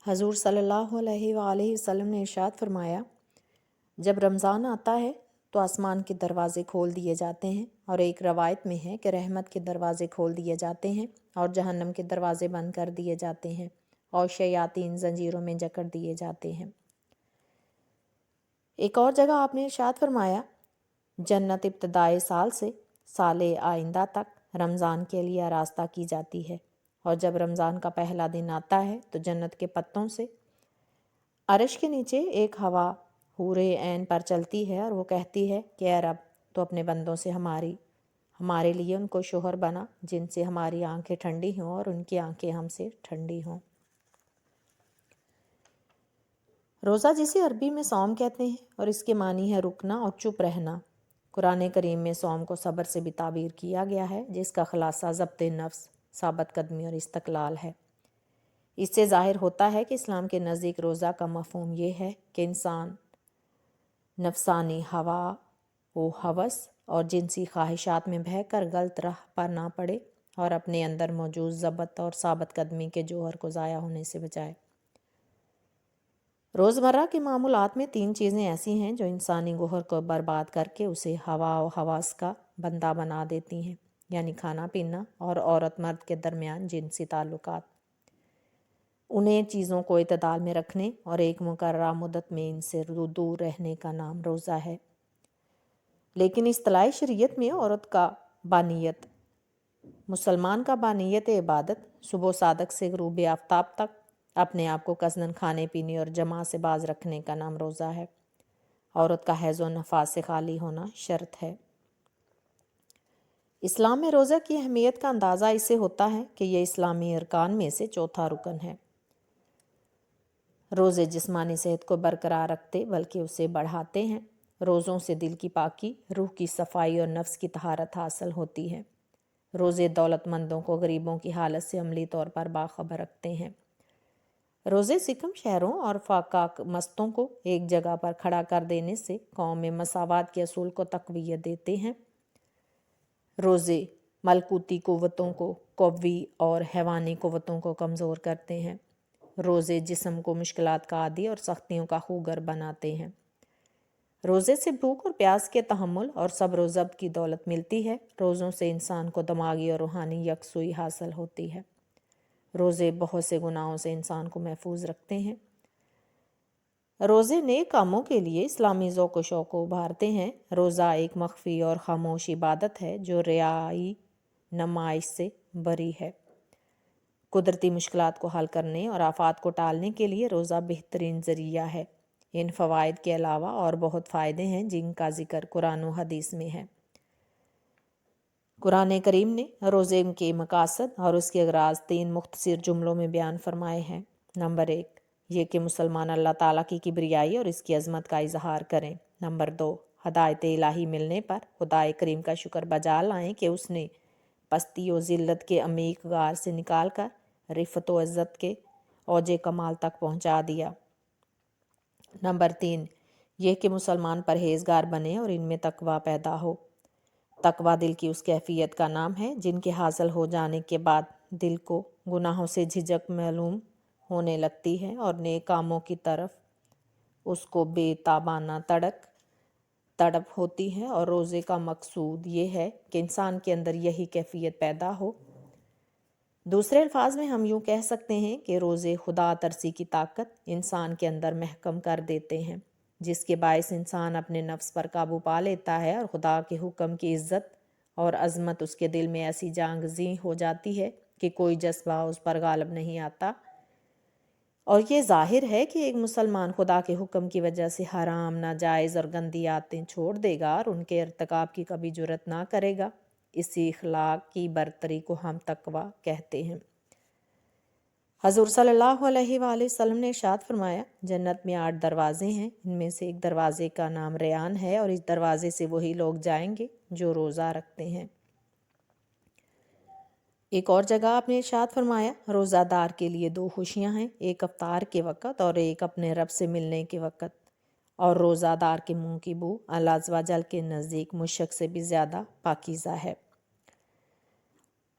حضور صلی اللہ علیہ وآلہ وسلم نے ارشاد فرمایا، جب رمضان آتا ہے تو آسمان کے دروازے کھول دیے جاتے ہیں، اور ایک روایت میں ہے کہ رحمت کے دروازے کھول دیے جاتے ہیں اور جہنم کے دروازے بند کر دیے جاتے ہیں اور شیاطین زنجیروں میں جکڑ دیے جاتے ہیں۔ ایک اور جگہ آپ نے ارشاد فرمایا، جنت ابتدائے سال سے سال آئندہ تک رمضان کے لیے آراستہ کی جاتی ہے، اور جب رمضان کا پہلا دن آتا ہے تو جنت کے پتوں سے عرش کے نیچے ایک ہوا حور عین پر چلتی ہے اور وہ کہتی ہے کہ اے رب، تو اپنے بندوں سے ہمارے لیے ان کو شوہر بنا جن سے ہماری آنکھیں ٹھنڈی ہوں اور ان کی آنکھیں ہم سے ٹھنڈی ہوں۔ روزہ جسے عربی میں صوم کہتے ہیں اور اس کے معنی ہے رکنا اور چپ رہنا۔ قرآن کریم میں صوم کو صبر سے بھی تعبیر کیا گیا ہے، جس کا خلاصہ ضبط نفس، ثابت قدمی اور استقلال ہے۔ اس سے ظاہر ہوتا ہے کہ اسلام کے نزدیک روزہ کا مفہوم یہ ہے کہ انسان نفسانی ہوا و ہوس اور جنسی خواہشات میں بہہ کر غلط راہ پر نہ پڑے اور اپنے اندر موجود ضبط اور ثابت قدمی کے جوہر کو ضائع ہونے سے بچائے۔ روزمرہ کے معمولات میں 3 چیزیں ایسی ہیں جو انسانی گوہر کو برباد کر کے اسے ہوا و حواس کا بندہ بنا دیتی ہیں، یعنی کھانا پینا اور عورت مرد کے درمیان جنسی تعلقات۔ انہیں چیزوں کو اعتدال میں رکھنے اور ایک مقررہ مدت میں ان سے دور رہنے کا نام روزہ ہے۔ لیکن اصطلاحی شریعت میں عورت کا بانیت، مسلمان کا بانیت عبادت صبح صادق سے غروب آفتاب تک اپنے آپ کو قصداً کھانے پینے اور جماع سے باز رکھنے کا نام روزہ ہے۔ عورت کا حیض و نفاس سے خالی ہونا شرط ہے۔ اسلام میں روزہ کی اہمیت کا اندازہ اس سے ہوتا ہے کہ یہ اسلامی ارکان میں سے چوتھا رکن ہے۔ روزے جسمانی صحت کو برقرار رکھتے بلکہ اسے بڑھاتے ہیں۔ روزوں سے دل کی پاکی، روح کی صفائی اور نفس کی طہارت حاصل ہوتی ہے۔ روزے دولت مندوں کو غریبوں کی حالت سے عملی طور پر باخبر رکھتے ہیں۔ روزے سکم شہروں اور فاقہ مستوں کو ایک جگہ پر کھڑا کر دینے سے قوم میں مساوات کے اصول کو تقویت دیتے ہیں۔ روزے ملکوتی قوتوں کو قوی اور حیوانی قوتوں کو کمزور کرتے ہیں۔ روزے جسم کو مشکلات کا عادی اور سختیوں کا خوگر بناتے ہیں۔ روزے سے بھوک اور پیاس کے تحمل اور صبر و ضبط کی دولت ملتی ہے۔ روزوں سے انسان کو دماغی اور روحانی یکسوئی حاصل ہوتی ہے۔ روزے بہت سے گناہوں سے انسان کو محفوظ رکھتے ہیں۔ روزے نیک کاموں کے لیے اسلامی ذوق و شوق کو ابھارتے ہیں۔ روزہ ایک مخفی اور خاموش عبادت ہے جو ریائی نمائش سے بری ہے۔ قدرتی مشکلات کو حل کرنے اور آفات کو ٹالنے کے لیے روزہ بہترین ذریعہ ہے۔ ان فوائد کے علاوہ اور بہت فائدے ہیں جن کا ذکر قرآن و حدیث میں ہے۔ قرآن کریم نے روزے کے مقاصد اور اس کے اغراض 3 مختصر جملوں میں بیان فرمائے ہیں۔ نمبر 1، یہ کہ مسلمان اللہ تعالیٰ کی کبریائی اور اس کی عظمت کا اظہار کریں۔ نمبر 2، ہدایت الہی ملنے پر خدا کریم کا شکر بجا لائیں کہ اس نے پستی و ذلت کے عمیق غار سے نکال کر رفعت و عزت کے اوج کمال تک پہنچا دیا۔ نمبر 3، یہ کہ مسلمان پرہیزگار بنے اور ان میں تقویٰ پیدا ہو۔ تقویٰ دل کی اس کیفیت کا نام ہے جن کے حاصل ہو جانے کے بعد دل کو گناہوں سے جھجک معلوم ہونے لگتی ہے اور نیک کاموں کی طرف اس کو بے تابانہ تڑپ ہوتی ہے، اور روزے کا مقصود یہ ہے کہ انسان کے اندر یہی کیفیت پیدا ہو۔ دوسرے الفاظ میں ہم یوں کہہ سکتے ہیں کہ روزے خدا ترسی کی طاقت انسان کے اندر محکم کر دیتے ہیں، جس کے باعث انسان اپنے نفس پر قابو پا لیتا ہے اور خدا کے حکم کی عزت اور عظمت اس کے دل میں ایسی جانگزیں ہو جاتی ہے کہ کوئی جذبہ اس پر غالب نہیں آتا۔ اور یہ ظاہر ہے کہ ایک مسلمان خدا کے حکم کی وجہ سے حرام، ناجائز اور گندی عادتیں چھوڑ دے گا اور ان کے ارتکاب کی کبھی جرت نہ کرے گا۔ اسی اخلاق کی برتری کو ہم تقویٰ کہتے ہیں۔ حضور صلی اللہ علیہ وآلہ وسلم نے ارشاد فرمایا، جنت میں 8 دروازے ہیں، ان میں سے ایک دروازے کا نام ریان ہے، اور اس دروازے سے وہی لوگ جائیں گے جو روزہ رکھتے ہیں۔ ایک اور جگہ آپ نے ارشاد فرمایا، روزہ دار کے لیے 2 خوشیاں ہیں، ایک افطار کے وقت اور ایک اپنے رب سے ملنے کے وقت، اور روزہ دار کے منہ کی بو اللہ عز و جل کے نزدیک مشک سے بھی زیادہ پاکیزہ ہے۔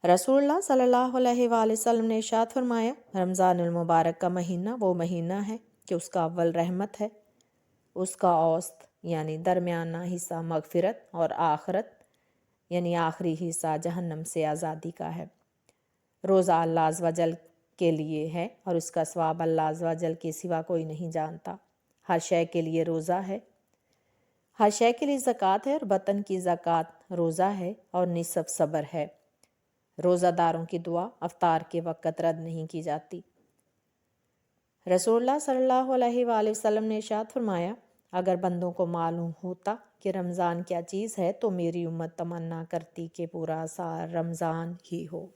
رسول اللہ صلی اللہ علیہ وآلہ وسلم نے ارشاد فرمایا، رمضان المبارک کا مہینہ وہ مہینہ ہے کہ اس کا اول رحمت ہے، اس کا اوسط یعنی درمیانہ حصہ مغفرت اور آخرت یعنی آخری حصہ جہنم سے آزادی کا ہے۔ روزہ اللہ عز و جل کے لیے ہے اور اس کا ثواب اللہ عز و جل کے سوا کوئی نہیں جانتا۔ ہر شے کے لیے روزہ ہے، ہر شے کے لیے زکوٰۃ ہے، اور وطن کی زکوٰۃ روزہ ہے اور نصف صبر ہے۔ روزہ داروں کی دعا افطار کے وقت رد نہیں کی جاتی۔ رسول اللہ صلی اللہ علیہ وآلہ وسلم نے ارشاد فرمایا، اگر بندوں کو معلوم ہوتا کہ رمضان کیا چیز ہے تو میری امت تمنا کرتی کہ پورا سال رمضان ہی ہو۔